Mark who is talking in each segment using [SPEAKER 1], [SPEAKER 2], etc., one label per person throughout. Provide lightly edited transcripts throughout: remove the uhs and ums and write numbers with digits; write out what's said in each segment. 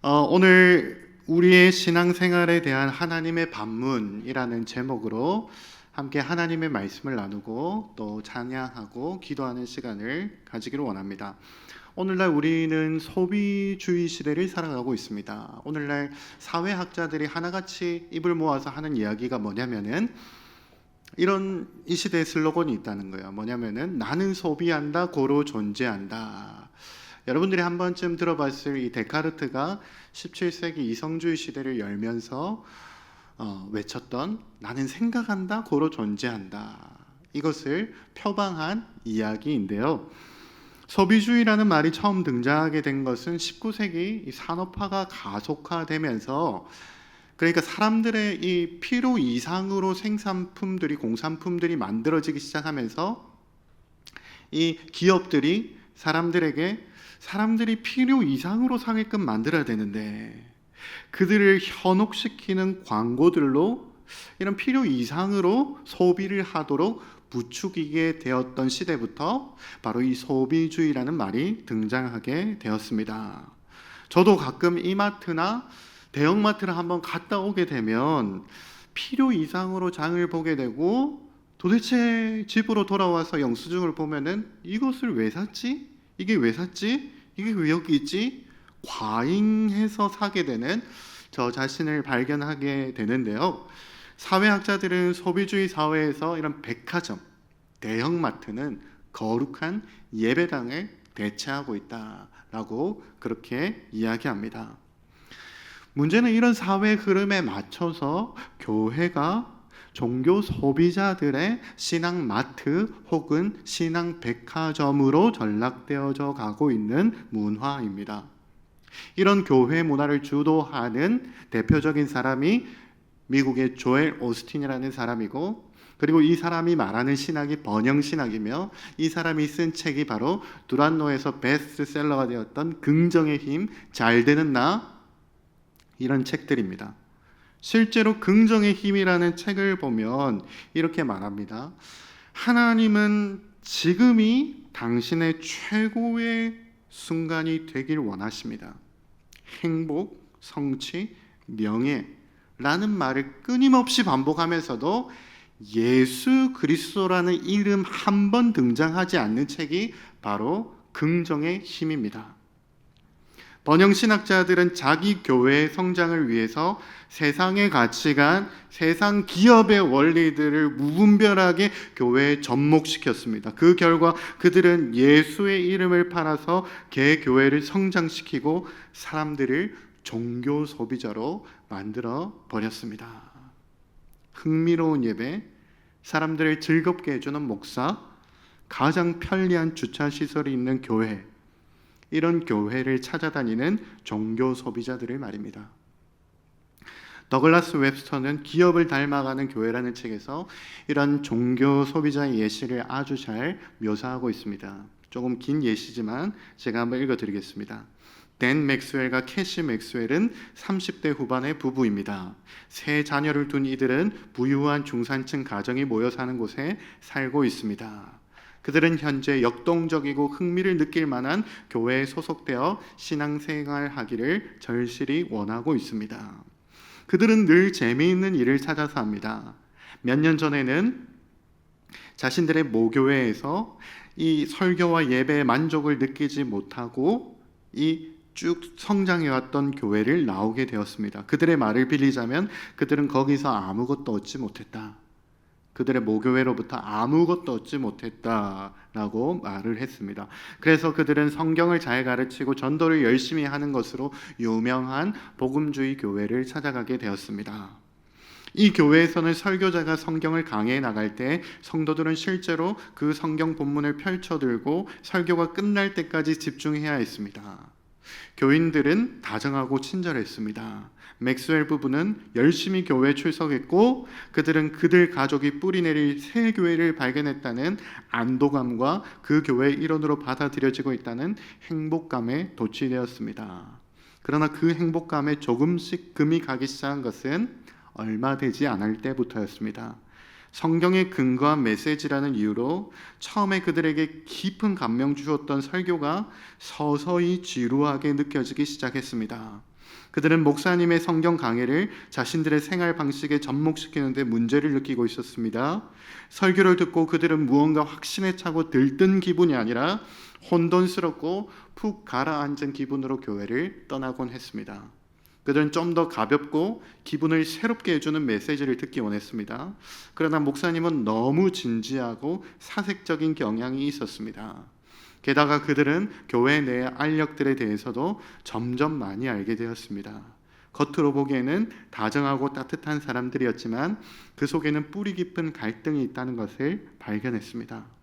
[SPEAKER 1] 오늘 우리의 신앙생활에 대한 하나님의 반문이라는 제목으로 함께 하나님의 말씀을 나누고 또 찬양하고 기도하는 시간을 가지기를 원합니다. 오늘날 우리는 소비주의 시대를 살아가고 있습니다. 오늘날 사회학자들이 하나같이 입을 모아서 하는 이야기가 뭐냐면은 이런 이 시대의 슬로건이 있다는 거예요. 뭐냐면은 나는 소비한다, 고로 존재한다. 여러분들이 한 번쯤 들어봤을 이 데카르트가 17세기 이성주의 시대를 열면서 외쳤던 나는 생각한다, 고로 존재한다. 이것을 표방한 이야기인데요. 소비주의라는 말이 처음 등장하게 된 것은 19세기 산업화가 가속화되면서, 그러니까 사람들의 이 필요 이상으로 생산품들이, 공산품들이 만들어지기 시작하면서 이 기업들이 사람들이 필요 이상으로 사게끔 만들어야 되는데 그들을 현혹시키는 광고들로 이런 필요 이상으로 소비를 하도록 부추기게 되었던 시대부터 바로 이 소비주의라는 말이 등장하게 되었습니다. 저도 가끔 이마트나 대형마트를 한번 갔다 오게 되면 필요 이상으로 장을 보게 되고, 도대체 집으로 돌아와서 영수증을 보면은 이것을 왜 샀지? 이게 왜 샀지? 이게 왜 여기 있지? 과잉해서 사게 되는 저 자신을 발견하게 되는데요. 사회학자들은 소비주의 사회에서 이런 백화점, 대형마트는 거룩한 예배당을 대체하고 있다라고 그렇게 이야기합니다. 문제는 이런 사회 흐름에 맞춰서 교회가 종교 소비자들의 신앙 마트 혹은 신앙 백화점으로 전락되어져 가고 있는 문화입니다. 이런 교회 문화를 주도하는 대표적인 사람이 미국의 조엘 오스틴이라는 사람이고, 그리고 이 사람이 말하는 신학이 번영 신학이며, 이 사람이 쓴 책이 바로 두란노에서 베스트셀러가 되었던 긍정의 힘, 잘 되는 나, 이런 책들입니다. 실제로 긍정의 힘이라는 책을 보면 이렇게 말합니다. 하나님은 지금이 당신의 최고의 순간이 되길 원하십니다. 행복, 성취, 명예라는 말을 끊임없이 반복하면서도 예수 그리스도라는 이름 한 번 등장하지 않는 책이 바로 긍정의 힘입니다. 번영신학자들은 자기 교회의 성장을 위해서 세상의 가치관, 세상 기업의 원리들을 무분별하게 교회에 접목시켰습니다. 그 결과 그들은 예수의 이름을 팔아서 개교회를 성장시키고 사람들을 종교 소비자로 만들어 버렸습니다. 흥미로운 예배, 사람들을 즐겁게 해주는 목사, 가장 편리한 주차 시설이 있는 교회, 이런 교회를 찾아다니는 종교 소비자들을 말입니다. 더글라스 웹스터는 기업을 닮아가는 교회라는 책에서 이런 종교 소비자의 예시를 아주 잘 묘사하고 있습니다. 조금 긴 예시지만 제가 한번 읽어드리겠습니다. 댄 맥스웰과 캐시 맥스웰은 30대 후반의 부부입니다. 세 자녀를 둔 이들은 부유한 중산층 가정이 모여 사는 곳에 살고 있습니다. 그들은 현재 역동적이고 흥미를 느낄 만한 교회에 소속되어 신앙생활하기를 절실히 원하고 있습니다. 그들은 늘 재미있는 일을 찾아서 합니다. 몇 년 전에는 자신들의 모교회에서 이 설교와 예배의 만족을 느끼지 못하고 이 쭉 성장해왔던 교회를 나오게 되었습니다. 그들의 말을 빌리자면 그들은 거기서 아무것도 얻지 못했다. 그들의 모교회로부터 아무것도 얻지 못했다라고 말을 했습니다. 그래서 그들은 성경을 잘 가르치고 전도를 열심히 하는 것으로 유명한 복음주의 교회를 찾아가게 되었습니다. 이 교회에서는 설교자가 성경을 강해해 나갈 때 성도들은 실제로 그 성경 본문을 펼쳐들고 설교가 끝날 때까지 집중해야 했습니다. 교인들은 다정하고 친절했습니다. 맥스웰 부부는 열심히 교회에 출석했고 그들은 그들 가족이 뿌리내릴 새 교회를 발견했다는 안도감과 그 교회의 일원으로 받아들여지고 있다는 행복감에 도취되었습니다. 그러나 그 행복감에 조금씩 금이 가기 시작한 것은 얼마 되지 않을 때부터였습니다. 성경에 근거한 메시지라는 이유로 처음에 그들에게 깊은 감명 주었던 설교가 서서히 지루하게 느껴지기 시작했습니다. 그들은 목사님의 성경 강해를 자신들의 생활 방식에 접목시키는 데 문제를 느끼고 있었습니다. 설교를 듣고 그들은 무언가 확신에 차고 들뜬 기분이 아니라 혼돈스럽고 푹 가라앉은 기분으로 교회를 떠나곤 했습니다. 그들은 좀 더 가볍고 기분을 새롭게 해주는 메시지를 듣기 원했습니다. 그러나 목사님은 너무 진지하고 사색적인 경향이 있었습니다. 게다가 그들은 교회 내 알력들에 대해서도 점점 많이 알게 되었습니다. 겉으로 보기에는 다정하고 따뜻한 사람들이었지만 그 속에는 뿌리 깊은 갈등이 있다는 것을 발견했습니다.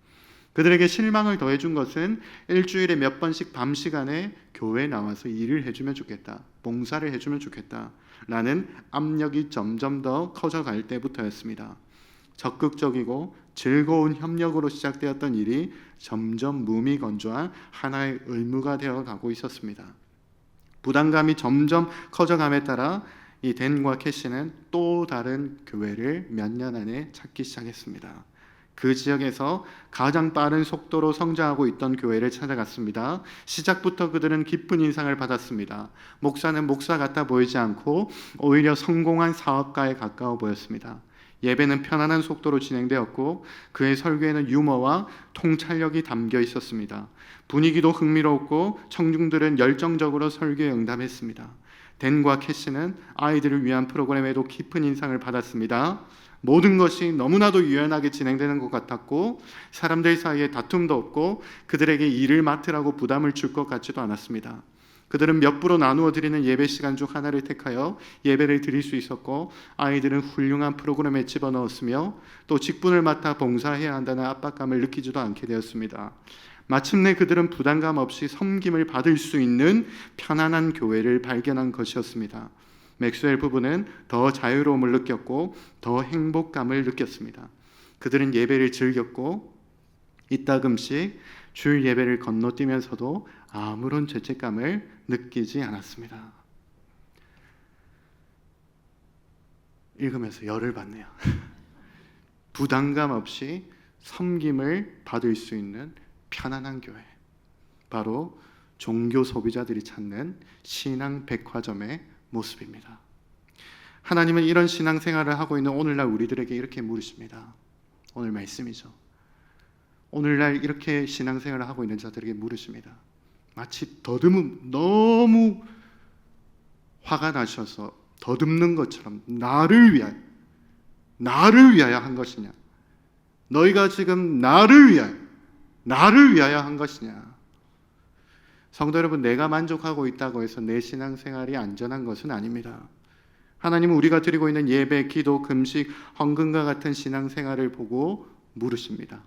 [SPEAKER 1] 그들에게 실망을 더해준 것은 일주일에 몇 번씩 밤 시간에 교회에 나와서 일을 해주면 좋겠다, 봉사를 해주면 좋겠다 라는 압력이 점점 더 커져갈 때부터였습니다. 적극적이고 즐거운 협력으로 시작되었던 일이 점점 무미건조한 하나의 의무가 되어가고 있었습니다. 부담감이 점점 커져감에 따라 이 댄과 캐시는 또 다른 교회를 몇 년 안에 찾기 시작했습니다. 그 지역에서 가장 빠른 속도로 성장하고 있던 교회를 찾아갔습니다. 시작부터 그들은 깊은 인상을 받았습니다. 목사는 목사 같아 보이지 않고 오히려 성공한 사업가에 가까워 보였습니다. 예배는 편안한 속도로 진행되었고 그의 설교에는 유머와 통찰력이 담겨 있었습니다. 분위기도 흥미로웠고 청중들은 열정적으로 설교에 응답했습니다. 댄과 캐시는 아이들을 위한 프로그램에도 깊은 인상을 받았습니다. 모든 것이 너무나도 유연하게 진행되는 것 같았고 사람들 사이에 다툼도 없고 그들에게 일을 맡으라고 부담을 줄 것 같지도 않았습니다. 그들은 몇 부로 나누어 드리는 예배 시간 중 하나를 택하여 예배를 드릴 수 있었고 아이들은 훌륭한 프로그램에 집어넣었으며 또 직분을 맡아 봉사해야 한다는 압박감을 느끼지도 않게 되었습니다. 마침내 그들은 부담감 없이 섬김을 받을 수 있는 편안한 교회를 발견한 것이었습니다. 맥스웰 부부는 더 자유로움을 느꼈고 더 행복감을 느꼈습니다. 그들은 예배를 즐겼고 이따금씩 주일 예배를 건너뛰면서도 아무런 죄책감을 느끼지 않았습니다. 읽으면서 열을 받네요. 부담감 없이 섬김을 받을 수 있는 편안한 교회, 바로 종교 소비자들이 찾는 신앙 백화점의 모습입니다. 하나님은 이런 신앙생활을 하고 있는 오늘날 우리들에게 이렇게 물으십니다. 오늘 말씀이죠. 오늘날 이렇게 신앙생활을 하고 있는 자들에게 물으십니다. 마치 너무 화가 나셔서 더듬는 것처럼 나를 위하여 한 것이냐? 너희가 지금 나를 위하여 한 것이냐? 성도 여러분, 내가 만족하고 있다고 해서 내 신앙생활이 안전한 것은 아닙니다. 하나님은 우리가 드리고 있는 예배, 기도, 금식, 헌금과 같은 신앙생활을 보고 물으십니다.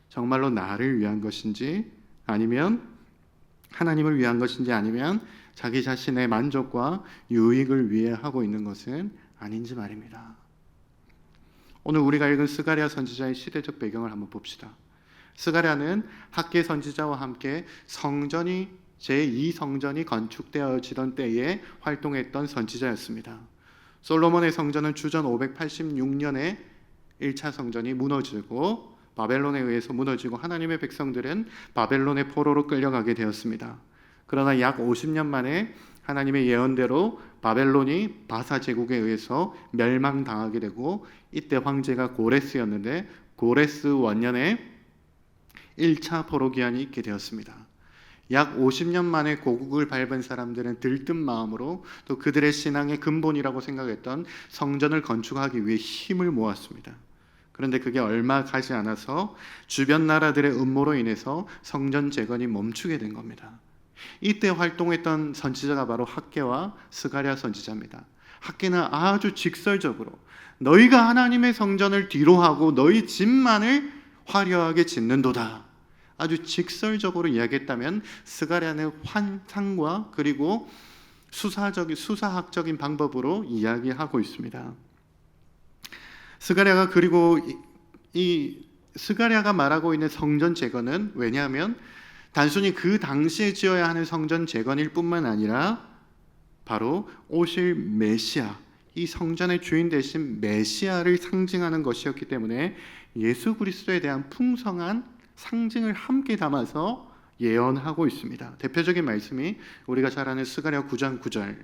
[SPEAKER 1] 정말로 나를 위한 것인지 아니면 하나님을 위한 것인지 아니면 자기 자신의 만족과 유익을 위해 하고 있는 것은 아닌지 말입니다. 오늘 우리가 읽은 스가랴 선지자의 시대적 배경을 한번 봅시다. 스가랴는 학개 선지자와 함께 성전이 제2성전이 건축되어지던 때에 활동했던 선지자였습니다. 솔로몬의 성전은 주전 586년에 1차 성전이 무너지고 바벨론에 의해서 무너지고 하나님의 백성들은 바벨론의 포로로 끌려가게 되었습니다. 그러나 약 50년 만에 하나님의 예언대로 바벨론이 바사 제국에 의해서 멸망당하게 되고 이때 황제가 고레스였는데 고레스 원년에 1차 포로 기한이 있게 되었습니다. 약 50년 만에 고국을 밟은 사람들은 들뜬 마음으로 또 그들의 신앙의 근본이라고 생각했던 성전을 건축하기 위해 힘을 모았습니다. 그런데 그게 얼마 가지 않아서 주변 나라들의 음모로 인해서 성전 재건이 멈추게 된 겁니다. 이때 활동했던 선지자가 바로 학개와 스가랴 선지자입니다. 학개는 아주 직설적으로 너희가 하나님의 성전을 뒤로 하고 너희 집만을 화려하게 짓는도다, 아주 직설적으로 이야기했다면 스가랴는 환상과 그리고 수사학적인 방법으로 이야기하고 있습니다. 스가랴가 그리고 이 스가랴가 말하고 있는 성전 재건은 왜냐하면 단순히 그 당시에 지어야 하는 성전 재건일 뿐만 아니라 바로 오실 메시아 이 성전의 주인 대신 메시아를 상징하는 것이었기 때문에 예수 그리스도에 대한 풍성한 상징을 함께 담아서 예언하고 있습니다. 대표적인 말씀이 우리가 잘 아는 스가랴 9장 9절,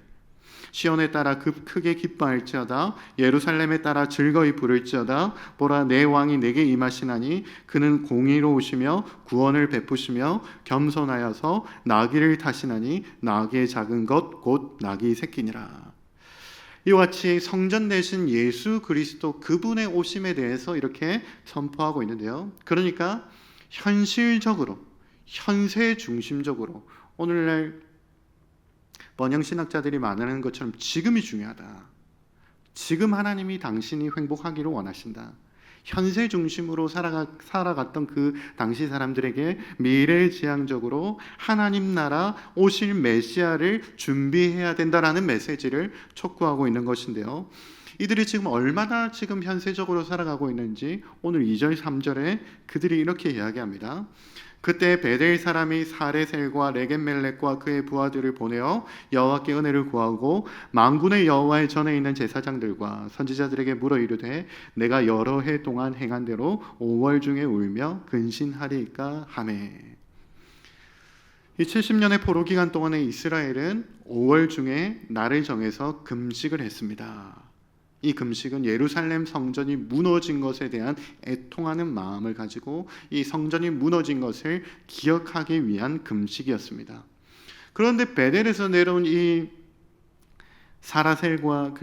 [SPEAKER 1] 시온에 따라 크게 기뻐할지어다, 예루살렘에 따라 즐거이 부를지어다. 보라, 내 왕이 내게 임하시나니 그는 공의로우시며 구원을 베푸시며 겸손하여서 나귀를 타시나니 나귀의 작은 것 곧 나귀 새끼니라. 이와 같이 성전 대신 예수 그리스도 그분의 오심에 대해서 이렇게 선포하고 있는데요. 그러니까 현실적으로, 현세 중심적으로 오늘날 번영신학자들이 말하는 것처럼 지금이 중요하다. 지금 하나님이 당신이 행복하기를 원하신다. 현세 중심으로 살아갔던 그 당시 사람들에게 미래지향적으로 하나님 나라 오실 메시아를 준비해야 된다라는 메시지를 촉구하고 있는 것인데요. 이들이 지금 얼마나 지금 현세적으로 살아가고 있는지 오늘 2절 3절에 그들이 이렇게 이야기합니다. 그때 베델 사람이 사레셀과 레겜멜렉과 그의 부하들을 보내어 여호와께 은혜를 구하고 만군의 여호와의 전에 있는 제사장들과 선지자들에게 물어 이르되 내가 여러 해 동안 행한 대로 5월 중에 울며 근신하리이까 하매. 이 70년의 포로 기간 동안에 이스라엘은 5월 중에 날을 정해서 금식을 했습니다. 이 금식은 예루살렘 성전이 무너진 것에 대한 애통하는 마음을 가지고 이 성전이 무너진 것을 기억하기 위한 금식이었습니다. 그런데 베델에서 내려온 이 사라셀과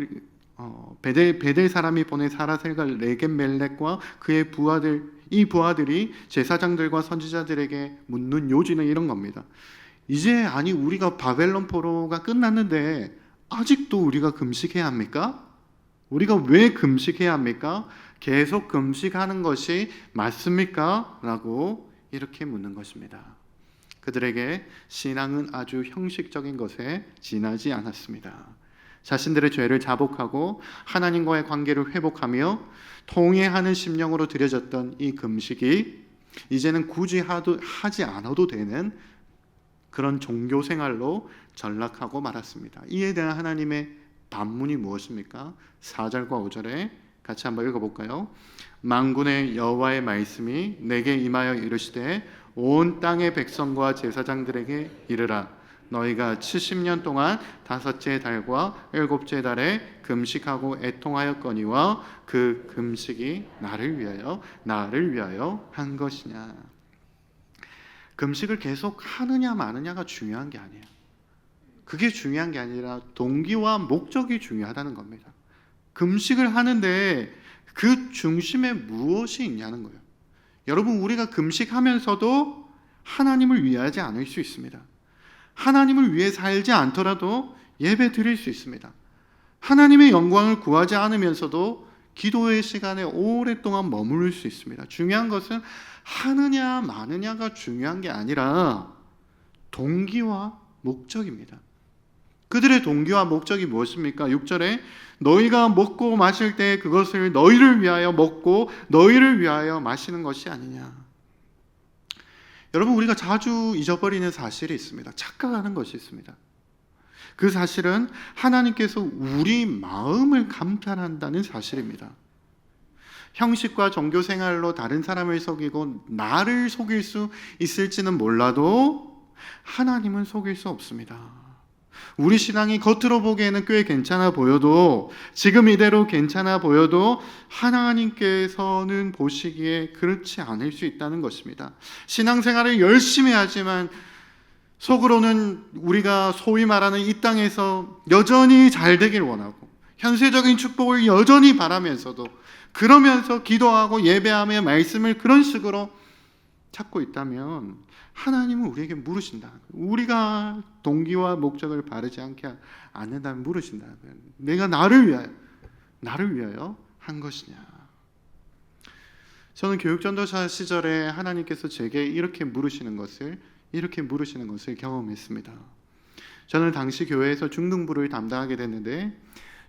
[SPEAKER 1] 베델 사람이 보낸 사라셀과 레겜멜렉과 그의 부하들, 이 부하들이 제사장들과 선지자들에게 묻는 요지는 이런 겁니다. 이제 아니 우리가 바벨론 포로가 끝났는데 아직도 우리가 금식해야 합니까? 우리가 왜 금식해야 합니까? 계속 금식하는 것이 맞습니까? 라고 이렇게 묻는 것입니다. 그들에게 신앙은 아주 형식적인 것에 지나지 않았습니다. 자신들의 죄를 자복하고 하나님과의 관계를 회복하며 통회하는 심령으로 드려졌던 이 금식이 이제는 굳이 하지 않아도 되는 그런 종교 생활로 전락하고 말았습니다. 이에 대한 하나님의 반문이 무엇입니까? 4절과 5절에 같이 한번 읽어볼까요? 만군의 여호와의 말씀이 내게 임하여 이르시되 온 땅의 백성과 제사장들에게 이르라. 너희가 70년 동안 다섯째 달과 일곱째 달에 금식하고 애통하였거니와 그 금식이 나를 위하여 한 것이냐. 금식을 계속 하느냐 마느냐가 중요한 게 아니에요. 그게 중요한 게 아니라 동기와 목적이 중요하다는 겁니다. 금식을 하는데 그 중심에 무엇이 있냐는 거예요. 여러분, 우리가 금식하면서도 하나님을 위하지 않을 수 있습니다. 하나님을 위해 살지 않더라도 예배 드릴 수 있습니다. 하나님의 영광을 구하지 않으면서도 기도의 시간에 오랫동안 머무를 수 있습니다. 중요한 것은 하느냐 마느냐가 중요한 게 아니라 동기와 목적입니다. 그들의 동기와 목적이 무엇입니까? 6절에 너희가 먹고 마실 때 그것을 너희를 위하여 먹고 너희를 위하여 마시는 것이 아니냐. 여러분, 우리가 자주 잊어버리는 사실이 있습니다. 착각하는 것이 있습니다. 그 사실은 하나님께서 우리 마음을 감탄한다는 사실입니다. 형식과 종교 생활로 다른 사람을 속이고 나를 속일 수 있을지는 몰라도 하나님은 속일 수 없습니다. 우리 신앙이 겉으로 보기에는 꽤 괜찮아 보여도, 지금 이대로 괜찮아 보여도 하나님께서는 보시기에 그렇지 않을 수 있다는 것입니다. 신앙생활을 열심히 하지만 속으로는 우리가 소위 말하는 이 땅에서 여전히 잘 되길 원하고 현세적인 축복을 여전히 바라면서도, 그러면서 기도하고 예배하며 말씀을 그런 식으로 찾고 있다면 하나님은 우리에게 물으신다. 우리가 동기와 목적을 바르지 않는다면 물으신다. 내가 나를 위하여 한 것이냐. 저는 교육전도사 시절에 하나님께서 제게 이렇게 물으시는 것을 경험했습니다. 저는 당시 교회에서 중등부를 담당하게 됐는데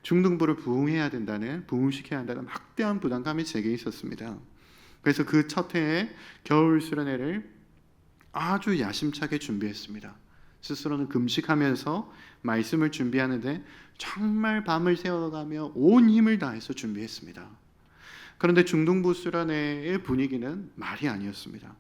[SPEAKER 1] 중등부를 부흥시켜야 한다는 막대한 부담감이 제게 있었습니다. 그래서 그 첫 해에 겨울 수련회를 아주 야심차게 준비했습니다. 스스로는 금식하면서 말씀을 준비하는데 정말 밤을 새워가며 온 힘을 다해서 준비했습니다. 그런데 중등부수련회의 분위기는 말이 아니었습니다.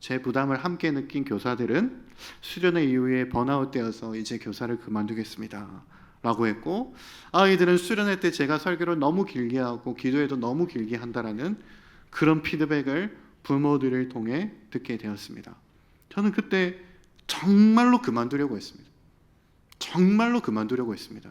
[SPEAKER 1] 제 부담을 함께 느낀 교사들은 수련회 이후에 번아웃되어서 이제 교사를 그만두겠습니다 라고 했고, 아이들은 수련회 때 제가 설교를 너무 길게 하고 기도회도 너무 길게 한다라는 그런 피드백을 부모들을 통해 듣게 되었습니다. 저는 그때 정말로 그만두려고 했습니다. 정말로 그만두려고 했습니다.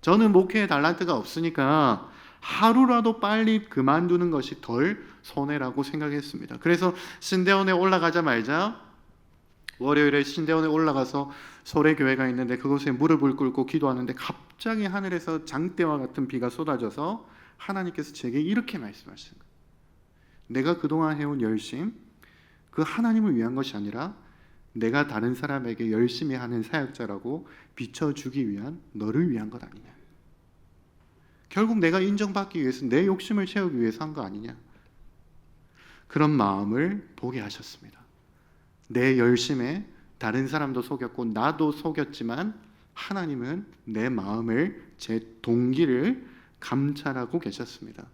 [SPEAKER 1] 저는 목회에 달란트가 없으니까 하루라도 빨리 그만두는 것이 덜 손해라고 생각했습니다. 그래서 신대원에 올라가자마자 월요일에 신대원에 올라가서 소래교회가 있는데 그곳에 무릎을 꿇고 기도하는데 갑자기 하늘에서 장대와 같은 비가 쏟아져서 하나님께서 제게 이렇게 말씀하시는 거예요. 내가 그동안 해온 열심, 그 하나님을 위한 것이 아니라 내가 다른 사람에게 열심히 하는 사역자라고 비춰주기 위한 너를 위한 것 아니냐. 결국 내가 인정받기 위해서 내 욕심을 채우기 위해서 한 거 아니냐. 그런 마음을 보게 하셨습니다. 내 열심에 다른 사람도 속였고 나도 속였지만 하나님은 내 마음을, 제 동기를 감찰하고 계셨습니다.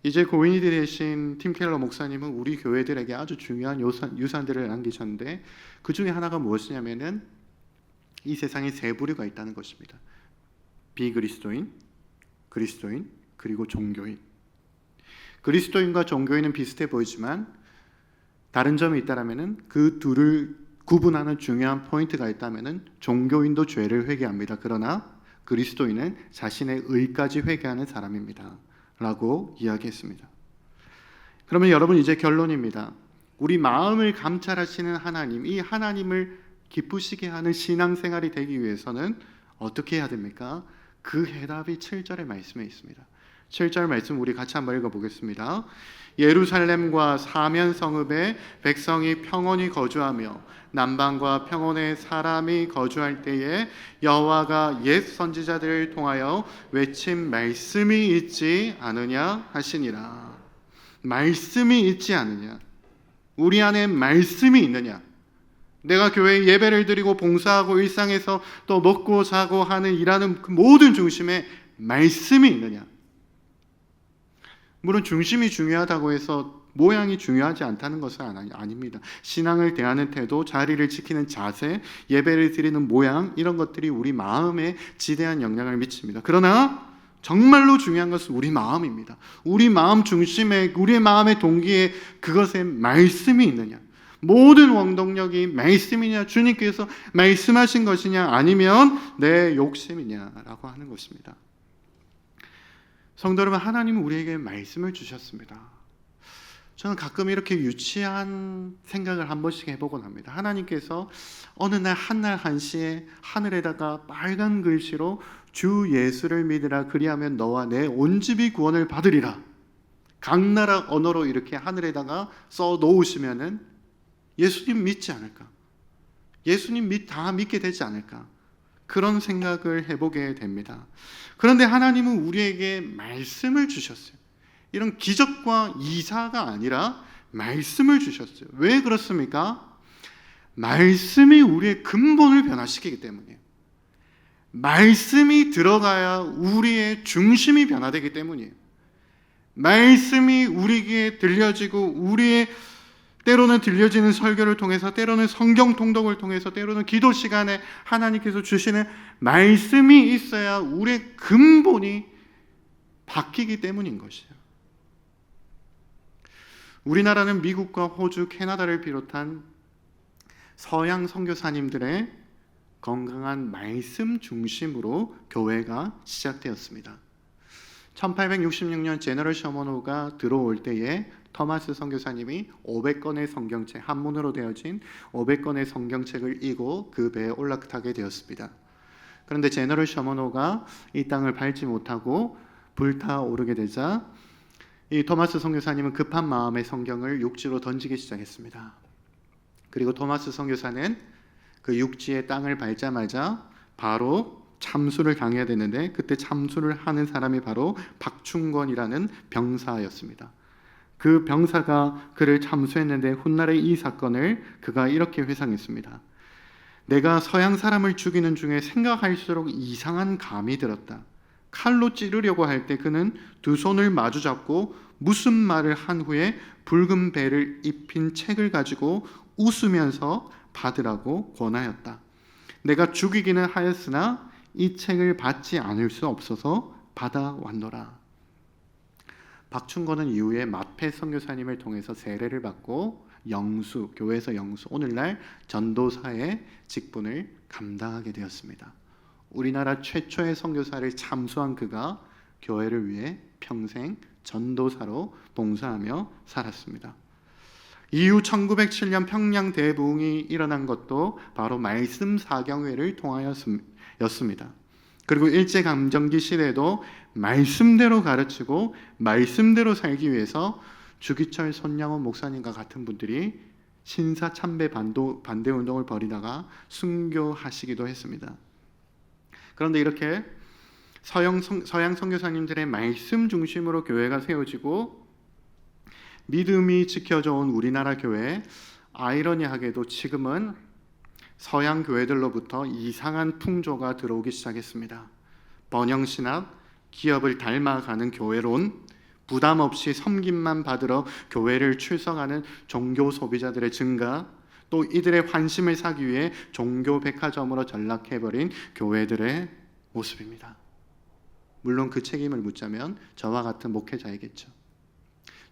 [SPEAKER 1] 이제 고인이 되신 팀 켈러 목사님은 우리 교회들에게 아주 중요한 유산들을 남기셨는데 그 중에 하나가 무엇이냐면은 이 세상에 세 부류가 있다는 것입니다. 비그리스도인, 그리스도인, 그리고 종교인. 그리스도인과 종교인은 비슷해 보이지만 다른 점이 있다라면은 그 둘을 구분하는 중요한 포인트가 있다면은 종교인도 죄를 회개합니다. 그러나 그리스도인은 자신의 의까지 회개하는 사람입니다. 라고 이야기했습니다. 그러면 여러분 이제 결론입니다. 우리 마음을 감찰하시는 하나님, 이 하나님을 기쁘시게 하는 신앙생활이 되기 위해서는 어떻게 해야 됩니까? 그 해답이 7절의 말씀에 있습니다. 7절 말씀 우리 같이 한번 읽어보겠습니다. 예루살렘과 사면 성읍에 백성이 평온히 거주하며 남방과 평온에 사람이 거주할 때에 여호와가 옛 선지자들을 통하여 외친 말씀이 있지 않으냐 하시니라. 말씀이 있지 않느냐. 우리 안에 말씀이 있느냐. 내가 교회에 예배를 드리고 봉사하고 일상에서 또 먹고 자고 하는 일하는 그 모든 중심에 말씀이 있느냐. 물론 중심이 중요하다고 해서 모양이 중요하지 않다는 것은 아닙니다. 신앙을 대하는 태도, 자리를 지키는 자세, 예배를 드리는 모양, 이런 것들이 우리 마음에 지대한 영향을 미칩니다. 그러나 정말로 중요한 것은 우리 마음입니다. 우리 마음 중심에, 우리의 마음의 동기에 그것에 말씀이 있느냐. 모든 원동력이 말씀이냐, 주님께서 말씀하신 것이냐, 아니면 내 욕심이냐라고 하는 것입니다. 성도 여러분, 하나님은 우리에게 말씀을 주셨습니다. 저는 가끔 이렇게 유치한 생각을 한 번씩 해보곤 합니다. 하나님께서 어느 날 한날 한시에 하늘에다가 빨간 글씨로 주 예수를 믿으라 그리하면 너와 내 온 집이 구원을 받으리라. 각 나라 언어로 이렇게 하늘에다가 써 놓으시면은 예수님 믿지 않을까? 예수님 다 믿게 되지 않을까? 그런 생각을 해보게 됩니다. 그런데 하나님은 우리에게 말씀을 주셨어요. 이런 기적과 이사가 아니라 말씀을 주셨어요. 왜 그렇습니까? 말씀이 우리의 근본을 변화시키기 때문이에요. 말씀이 들어가야 우리의 중심이 변화되기 때문이에요. 말씀이 우리에게 들려지고 우리의 때로는 들려지는 설교를 통해서, 때로는 성경 통독을 통해서, 때로는 기도 시간에 하나님께서 주시는 말씀이 있어야 우리의 근본이 바뀌기 때문인 것이에요. 우리나라는 미국과 호주, 캐나다를 비롯한 서양 선교사님들의 건강한 말씀 중심으로 교회가 시작되었습니다. 1866년 제너럴 셔먼호가 들어올 때에 토마스 선교사님이 500권의 성경책, 한문으로 되어진 500권의 성경책을 이고 그 배에 올라타게 되었습니다. 그런데 제너럴 셔먼호가 이 땅을 밟지 못하고 불타오르게 되자 이 토마스 선교사님은 급한 마음에 성경을 육지로 던지기 시작했습니다. 그리고 토마스 선교사는 그 육지의 땅을 밟자마자 바로 참수를 당해야 되는데 그때 참수를 하는 사람이 바로 박충권이라는 병사였습니다. 그 병사가 그를 참수했는데 훗날에 이 사건을 그가 이렇게 회상했습니다. 내가 서양 사람을 죽이는 중에 생각할수록 이상한 감이 들었다. 칼로 찌르려고 할 때 그는 두 손을 마주 잡고 무슨 말을 한 후에 붉은 베를 입힌 책을 가지고 웃으면서 받으라고 권하였다. 내가 죽이기는 하였으나 이 책을 받지 않을 수 없어서 받아왔노라. 박충건은 이후에 마페 선교사님을 통해서 세례를 받고 영수, 교회에서 영수, 오늘날 전도사의 직분을 감당하게 되었습니다. 우리나라 최초의 선교사를 참수한 그가 교회를 위해 평생 전도사로 봉사하며 살았습니다. 이후 1907년 평양 대부흥이 일어난 것도 바로 말씀 사경회를 통하였습니다. 그리고 일제감정기 시대에도 말씀대로 가르치고 말씀대로 살기 위해서 주기철 손양원 목사님과 같은 분들이 신사 참배 반대 운동을 벌이다가 순교하시기도 했습니다. 그런데 이렇게 서양 선교사님들의 말씀 중심으로 교회가 세워지고 믿음이 지켜져 온 우리나라 교회, 아이러니하게도 지금은 서양 교회들로부터 이상한 풍조가 들어오기 시작했습니다. 번영신학, 기업을 닮아가는 교회론, 부담 없이 섬김만 받으러 교회를 출석하는 종교 소비자들의 증가, 또 이들의 환심을 사기 위해 종교 백화점으로 전락해버린 교회들의 모습입니다. 물론 그 책임을 묻자면 저와 같은 목회자이겠죠.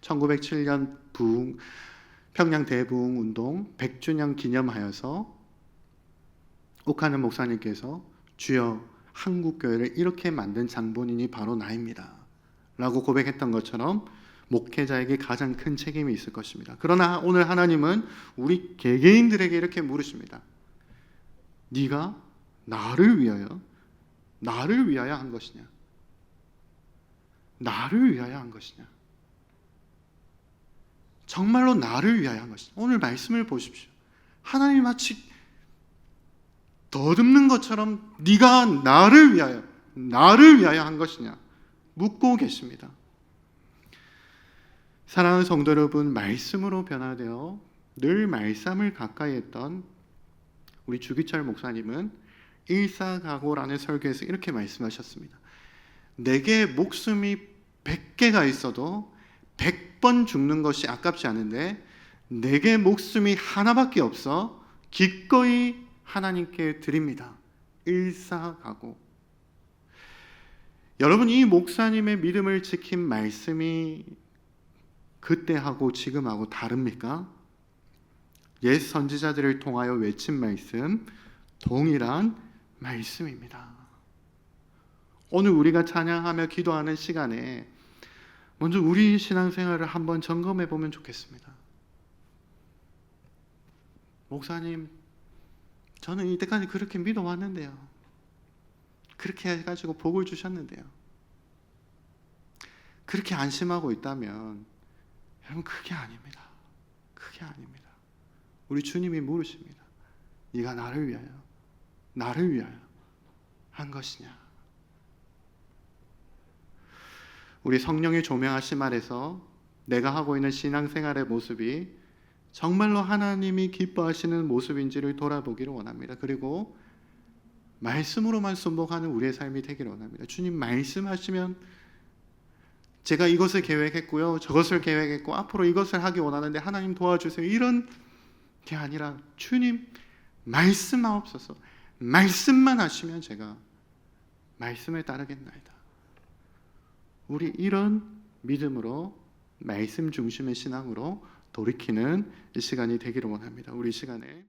[SPEAKER 1] 1907년 평양 대부흥 운동 100주년 기념하여서 옥하는 목사님께서 주여 한국 교회를 이렇게 만든 장본인이 바로 나입니다 라고 고백했던 것처럼 목회자에게 가장 큰 책임이 있을 것입니다. 그러나 오늘 하나님은 우리 개개인들에게 이렇게 물으십니다. 네가 나를 위하여 한 것이냐? 나를 위하여 한 것이냐? 정말로 나를 위하여 한 것이냐? 오늘 말씀을 보십시오. 하나님이 마치 더듬는 것처럼 네가 나를 위하여 한 것이냐? 묻고 계십니다. 사랑하는 성도 여러분, 말씀으로 변화되어 늘 말씀을 가까이 했던 우리 주기철 목사님은 일사각오라는 설교에서 이렇게 말씀하셨습니다. 내게 목숨이 100개가 있어도 100번 죽는 것이 아깝지 않은데 내게 목숨이 하나밖에 없어 기꺼이 하나님께 드립니다. 일사각오. 여러분, 이 목사님의 믿음을 지킨 말씀이 그때하고 지금하고 다릅니까? 옛 선지자들을 통하여 외친 말씀, 동일한 말씀입니다. 오늘 우리가 찬양하며 기도하는 시간에 먼저 우리 신앙생활을 한번 점검해 보면 좋겠습니다. 목사님, 저는 이때까지 그렇게 믿어왔는데요. 그렇게 해가지고 복을 주셨는데요. 그렇게 안심하고 있다면 여러분, 그게 아닙니다. 그게 아닙니다. 우리 주님이 물으십니다. 네가 나를 위하여 한 것이냐? 우리 성령의 조명하심 아래서 내가 하고 있는 신앙생활의 모습이 정말로 하나님이 기뻐하시는 모습인지를 돌아보기를 원합니다. 그리고 말씀으로만 순복하는 우리의 삶이 되기를 원합니다. 주님 말씀하시면 제가 이것을 계획했고요, 저것을 계획했고 앞으로 이것을 하기 원하는데 하나님 도와주세요, 이런 게 아니라 주님 말씀하옵소서, 말씀만 하시면 제가 말씀에 따르겠나이다. 우리 이런 믿음으로 말씀 중심의 신앙으로 돌이키는 이 시간이 되기를 원합니다. 우리 시간에